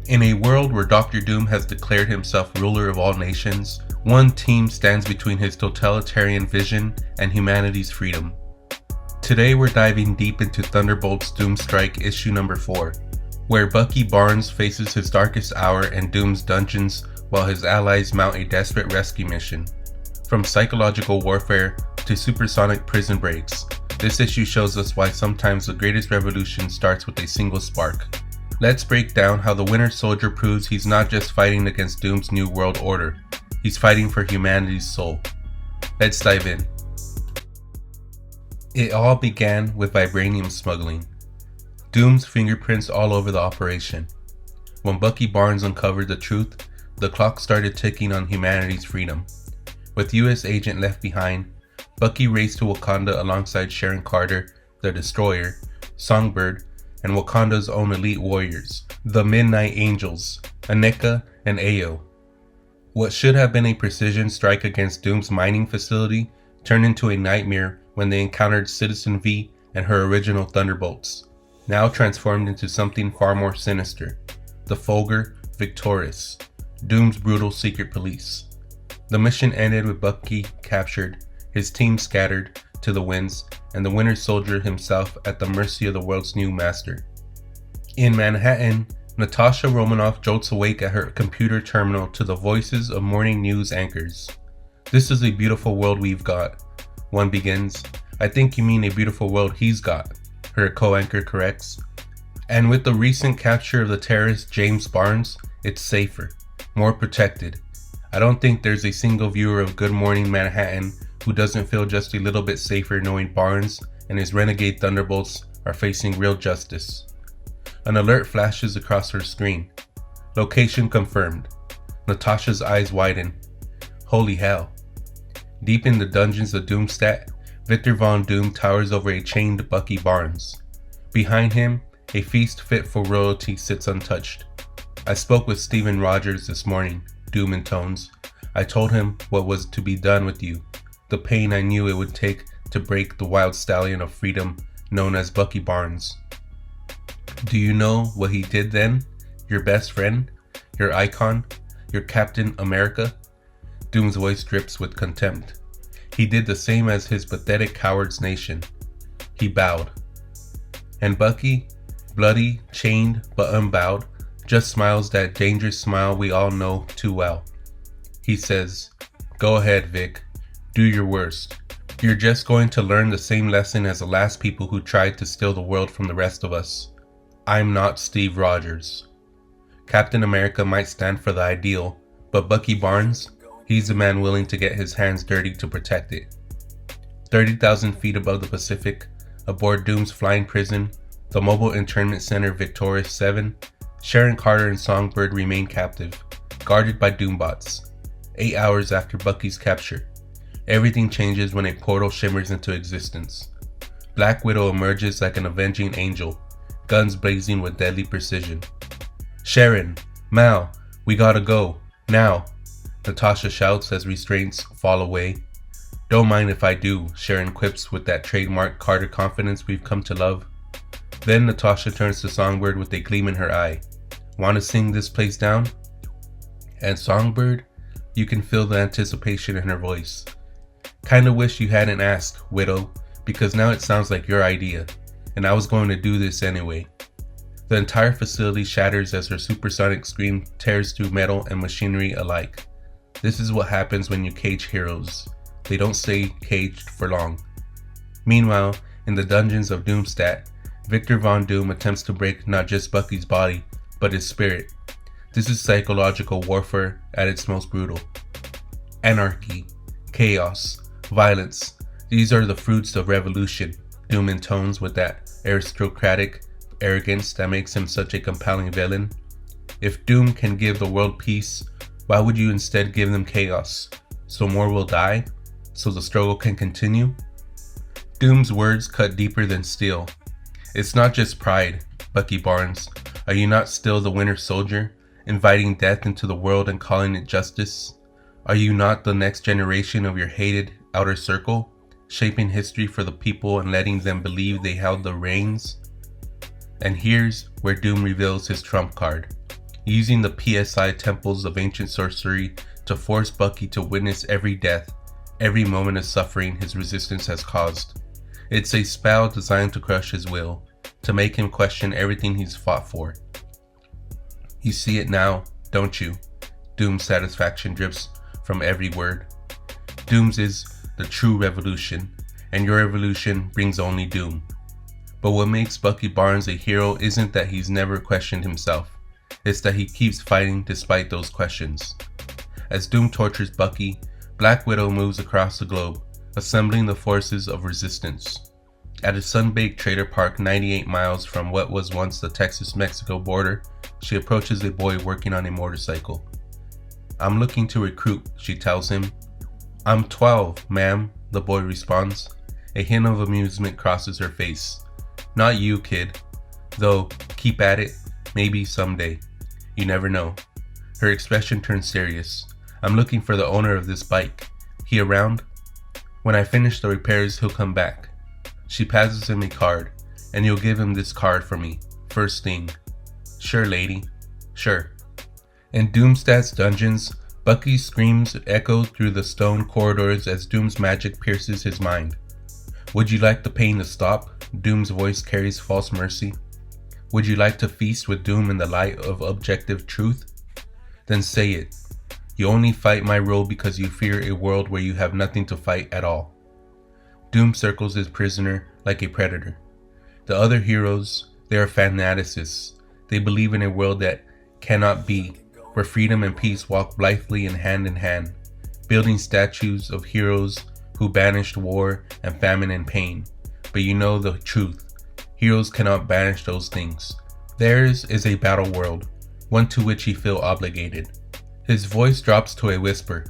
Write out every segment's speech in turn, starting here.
In a world where Doctor Doom has declared himself ruler of all nations, one team stands between his totalitarian vision and humanity's freedom. Today we're diving deep into Thunderbolts Doomstrike issue number 4, where Bucky Barnes faces his darkest hour in Doom's dungeons while his allies mount a desperate rescue mission. From psychological warfare to supersonic prison breaks, this issue shows us why sometimes the greatest revolution starts with a single spark. Let's break down how the Winter Soldier proves he's not just fighting against Doom's new world order, he's fighting for humanity's soul. Let's dive in. It all began with vibranium smuggling. Doom's fingerprints all over the operation. When Bucky Barnes uncovered the truth, the clock started ticking on humanity's freedom. With US agent left behind, Bucky raced to Wakanda alongside Sharon Carter, the Destroyer, Songbird, and Wakanda's own elite warriors, the Midnight Angels, Aneka and Ayo. What should have been a precision strike against Doom's mining facility turned into a nightmare when they encountered Citizen V and her original Thunderbolts, now transformed into something far more sinister, the Fulgur Victoris, Doom's brutal secret police. The mission ended with Bucky captured, his team scattered to the winds, and the Winter Soldier himself at the mercy of the world's new master. In Manhattan, Natasha Romanoff jolts awake at her computer terminal to the voices of morning news anchors. "This is a beautiful world we've got," one begins. "I think you mean a beautiful world he's got," her co-anchor corrects. "And with the recent capture of the terrorist James Barnes, it's safer, more protected. I don't think there's a single viewer of Good Morning Manhattan who doesn't feel just a little bit safer knowing Barnes and his renegade Thunderbolts are facing real justice." An alert flashes across her screen. Location confirmed. Natasha's eyes widen. Holy hell. Deep in the dungeons of Doomstat, Victor Von Doom towers over a chained Bucky Barnes. Behind him, a feast fit for royalty sits untouched. "I spoke with Stephen Rogers this morning," Doom intones. "I told him what was to be done with you, the pain I knew it would take to break the wild stallion of freedom known as Bucky Barnes." "Do you know what he did then? Your best friend? Your icon? Your Captain America?" Doom's voice drips with contempt. "He did the same as his pathetic coward's nation." He bowed. And Bucky, bloody, chained, but unbowed, just smiles that dangerous smile we all know too well. He says, "Go ahead, Vic. Do your worst. You're just going to learn the same lesson as the last people who tried to steal the world from the rest of us. I'm not Steve Rogers." Captain America might stand for the ideal, but Bucky Barnes, he's the man willing to get his hands dirty to protect it. 30,000 feet above the Pacific, aboard Doom's flying prison, the mobile internment center Victoris 7, Sharon Carter and Songbird remain captive, guarded by Doombots. 8 hours after Bucky's capture, everything changes when a portal shimmers into existence. Black Widow emerges like an avenging angel, guns blazing with deadly precision. "Sharon, Mal, we gotta go, now," Natasha shouts as restraints fall away. "Don't mind if I do," Sharon quips with that trademark Carter confidence we've come to love. Then Natasha turns to Songbird with a gleam in her eye. "Want to sing this place down?" And Songbird, you can feel the anticipation in her voice. "Kinda wish you hadn't asked, Widow, because now it sounds like your idea, and I was going to do this anyway." The entire facility shatters as her supersonic scream tears through metal and machinery alike. This is what happens when you cage heroes. They don't stay caged for long. Meanwhile, in the dungeons of Doomstat, Victor Von Doom attempts to break not just Bucky's body, but his spirit. This is psychological warfare at its most brutal. Anarchy, chaos, violence, these are the fruits of revolution, Doom intones with that aristocratic arrogance that makes him such a compelling villain. If Doom can give the world peace, why would you instead give them chaos? So more will die? So the struggle can continue? Doom's words cut deeper than steel. "It's not just pride, Bucky Barnes. Are you not still the Winter Soldier, inviting death into the world and calling it justice? Are you not the next generation of your hated outer circle, shaping history for the people and letting them believe they held the reins?" And here's where Doom reveals his trump card. using the PSI temples of ancient sorcery to force Bucky to witness every death, every moment of suffering his resistance has caused. It's a spell designed to crush his will, to make him question everything he's fought for. You see it now, don't you? Doom's satisfaction drips from every word. Doom's is the true revolution, and your revolution brings only doom. But what makes Bucky Barnes a hero isn't that he's never questioned himself, it's that he keeps fighting despite those questions. As Doom tortures Bucky, Black Widow moves across the globe, assembling the forces of resistance. At a sun-baked trailer park 98 miles from what was once the Texas-Mexico border, she approaches a boy working on a motorcycle. "I'm looking to recruit," she tells him. "I'm 12, ma'am," the boy responds. A hint of amusement crosses her face. "Not you, kid. Though, keep at it. Maybe someday. You never know." Her expression turns serious. "I'm looking for the owner of this bike. He around? When I finish the repairs, he'll come back." She passes him a card. "And you'll give him this card for me. First thing." "Sure, lady. Sure." In Doomstat's dungeons, Bucky's screams echo through the stone corridors as Doom's magic pierces his mind. "Would you like the pain to stop?" Doom's voice carries false mercy. "Would you like to feast with Doom in the light of objective truth? Then say it. You only fight my role because you fear a world where you have nothing to fight at all." Doom circles his prisoner like a predator. The other heroes, they are fanaticists. They believe in a world that cannot be, where freedom and peace walk blithely in hand, building statues of heroes who banished war and famine and pain. But you know the truth. Heroes cannot banish those things. Theirs is a battle world, one to which he feels obligated. His voice drops to a whisper.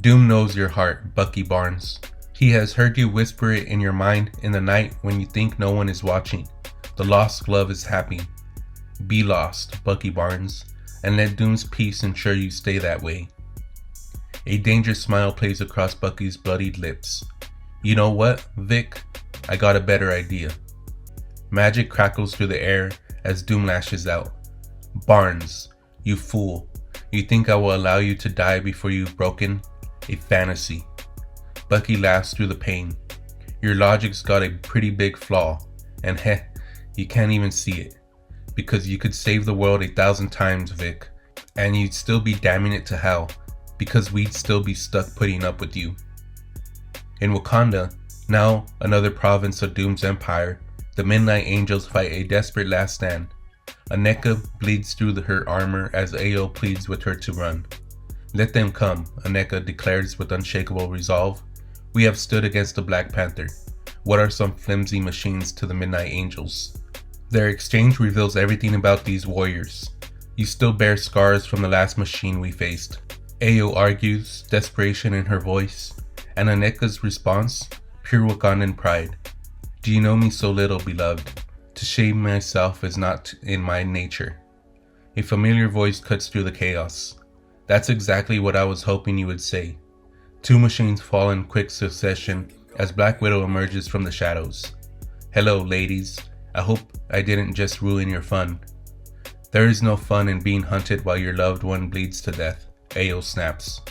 "Doom knows your heart, Bucky Barnes. He has heard you whisper it in your mind in the night when you think no one is watching. The lost glove is happy. Be lost, Bucky Barnes, and let Doom's peace ensure you stay that way." A dangerous smile plays across Bucky's bloodied lips. "You know what, Vic? I got a better idea." Magic crackles through the air as Doom lashes out. "Barnes, you fool. You think I will allow you to die before you've broken? A fantasy." Bucky laughs through the pain. "Your logic's got a pretty big flaw, and you can't even see it. Because you could save the world 1,000 times, Vic, and you'd still be damning it to hell, because we'd still be stuck putting up with you." In Wakanda, now another province of Doom's empire, the Midnight Angels fight a desperate last stand. Aneka bleeds through her armor as Ayo pleads with her to run. "Let them come," Aneka declares with unshakable resolve. "We have stood against the Black Panther. What are some flimsy machines to the Midnight Angels?" Their exchange reveals everything about these warriors. "You still bear scars from the last machine we faced," Ayo argues, desperation in her voice, and Aneka's response, pure Wakandan pride. "Do you know me so little, beloved? To shame myself is not in my nature." A familiar voice cuts through the chaos. "That's exactly what I was hoping you would say." Two machines fall in quick succession as Black Widow emerges from the shadows. "Hello, ladies. I hope I didn't just ruin your fun." "There is no fun in being hunted while your loved one bleeds to death," Ayo snaps.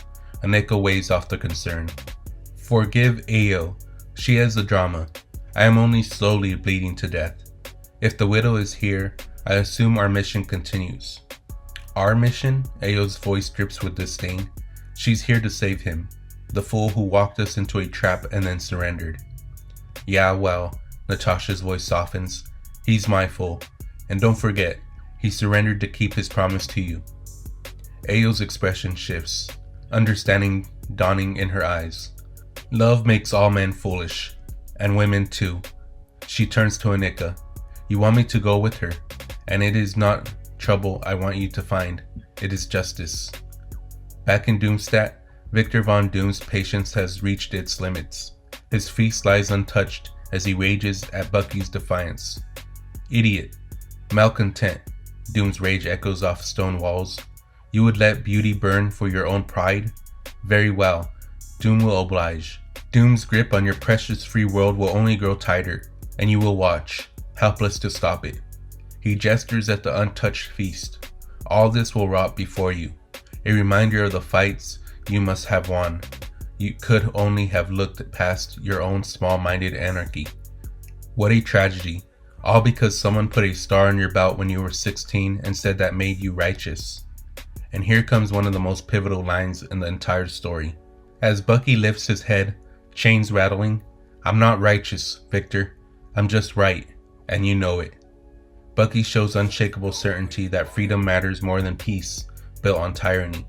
Aneka waves off the concern. "Forgive Ayo. She has the drama. I am only slowly bleeding to death. If the widow is here, I assume our mission continues." "Our mission?" Ayo's voice drips with disdain. "She's here to save him, the fool who walked us into a trap and then surrendered." "Yeah, well," Natasha's voice softens. "He's my fool. And don't forget, he surrendered to keep his promise to you." Ayo's expression shifts, understanding dawning in her eyes. "Love makes all men foolish, and women too." She turns to Aneka. "You want me to go with her, and it is not trouble I want you to find, it is justice." Back in Doomstat, Victor Von Doom's patience has reached its limits. His feast lies untouched as he rages at Bucky's defiance. "Idiot, malcontent," Doom's rage echoes off stone walls. "You would let beauty burn for your own pride? Very well, Doom will oblige. Doom's grip on your precious free world will only grow tighter, and you will watch, helpless to stop it." He gestures at the untouched feast. All this will rot before you, a reminder of the fights you must have won. You could only have looked past your own small-minded anarchy. What a tragedy, all because someone put a star on your belt when you were 16 and said that made you righteous. And here comes one of the most pivotal lines in the entire story. As Bucky lifts his head, chains rattling, "I'm not righteous, Victor. I'm just right, and you know it." Bucky shows unshakable certainty that freedom matters more than peace built on tyranny.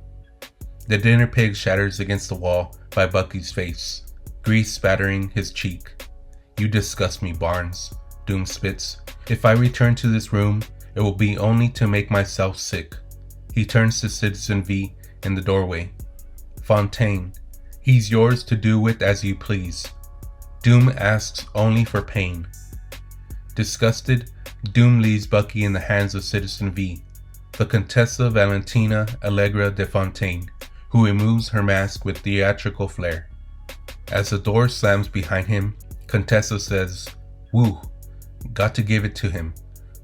The dinner pig shatters against the wall by Bucky's face, grease spattering his cheek. "You disgust me, Barnes," Doom spits. "If I return to this room, it will be only to make myself sick." He turns to Citizen V in the doorway. "Fontaine, he's yours to do with as you please." Doom asks only for pain. Disgusted, Doom leaves Bucky in the hands of Citizen V, the Contessa Valentina Allegra de Fontaine, who removes her mask with theatrical flair. As the door slams behind him, Contessa says, "Woo, got to give it to him.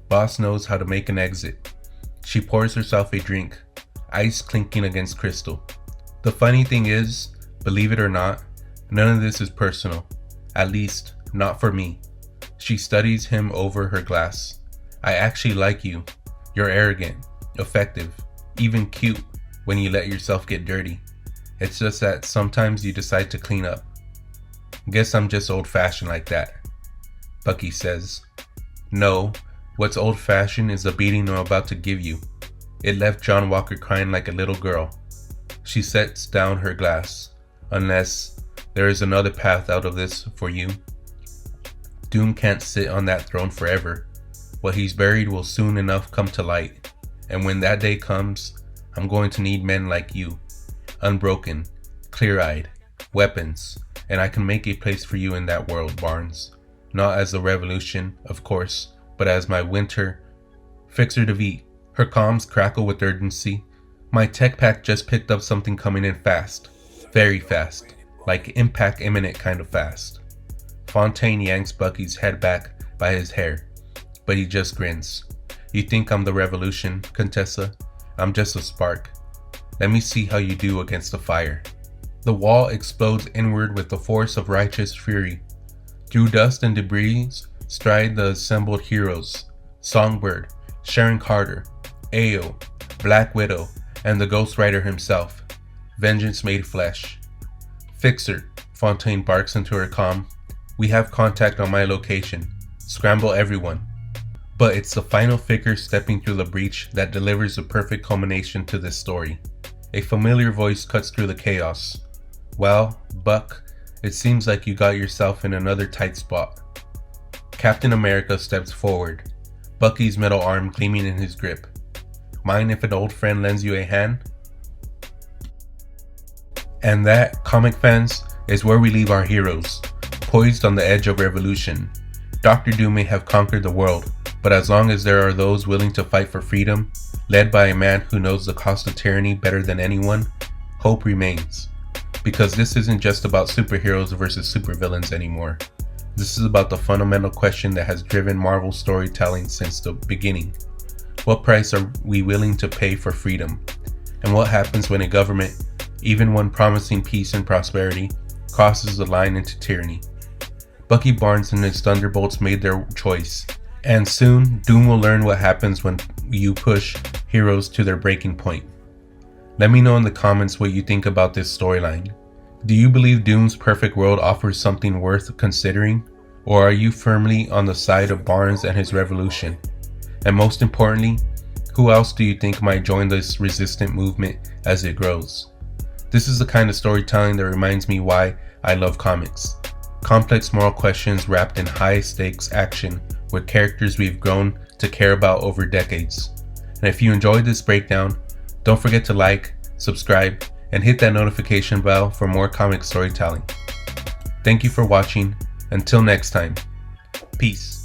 Boss knows how to make an exit." She pours herself a drink, ice clinking against crystal. The funny thing is, believe it or not, none of this is personal. At least, not for me. She studies him over her glass. "I actually like you. You're arrogant, effective, even cute when you let yourself get dirty. It's just that sometimes you decide to clean up. Guess I'm just old-fashioned like that." Bucky says, "No, what's old-fashioned is the beating I'm about to give you. It left John Walker crying like a little girl." She sets down her glass. "Unless there is another path out of this for you. Doom can't sit on that throne forever. What he's buried will soon enough come to light. And when that day comes, I'm going to need men like you. Unbroken, clear-eyed, weapons, and I can make a place for you in that world, Barnes. Not as a revolution, of course, but as my winter fixer to be." Her comms crackle with urgency. "My tech pack just picked up something coming in fast. Very fast. Like impact imminent kind of fast." Fontaine yanks Bucky's head back by his hair, but he just grins. "You think I'm the revolution, Contessa? I'm just a spark. Let me see how you do against the fire." The wall explodes inward with the force of righteous fury. Through dust and debris stride the assembled heroes: Songbird, Sharon Carter, Ayo, Black Widow, and the Ghost Rider himself. Vengeance made flesh. "Fixer," Fontaine barks into her comm. "We have contact on my location. Scramble everyone." But it's the final figure stepping through the breach that delivers the perfect culmination to this story. A familiar voice cuts through the chaos. "Well, Buck, it seems like you got yourself in another tight spot." Captain America steps forward, Bucky's metal arm gleaming in his grip. "Mind if an old friend lends you a hand?" And that, comic fans, is where we leave our heroes, poised on the edge of revolution. Dr. Doom may have conquered the world, but as long as there are those willing to fight for freedom, led by a man who knows the cost of tyranny better than anyone, hope remains. Because this isn't just about superheroes versus supervillains anymore. This is about the fundamental question that has driven Marvel storytelling since the beginning. What price are we willing to pay for freedom? And what happens when a government, even one promising peace and prosperity, crosses the line into tyranny? Bucky Barnes and his Thunderbolts made their choice, and soon Doom will learn what happens when you push heroes to their breaking point. Let me know in the comments what you think about this storyline. Do you believe Doom's perfect world offers something worth considering, or are you firmly on the side of Barnes and his revolution? And most importantly, who else do you think might join this resistant movement as it grows? This is the kind of storytelling that reminds me why I love comics. Complex moral questions wrapped in high-stakes action with characters we've grown to care about over decades. And if you enjoyed this breakdown, don't forget to like, subscribe, and hit that notification bell for more comic storytelling. Thank you for watching. Until next time, peace.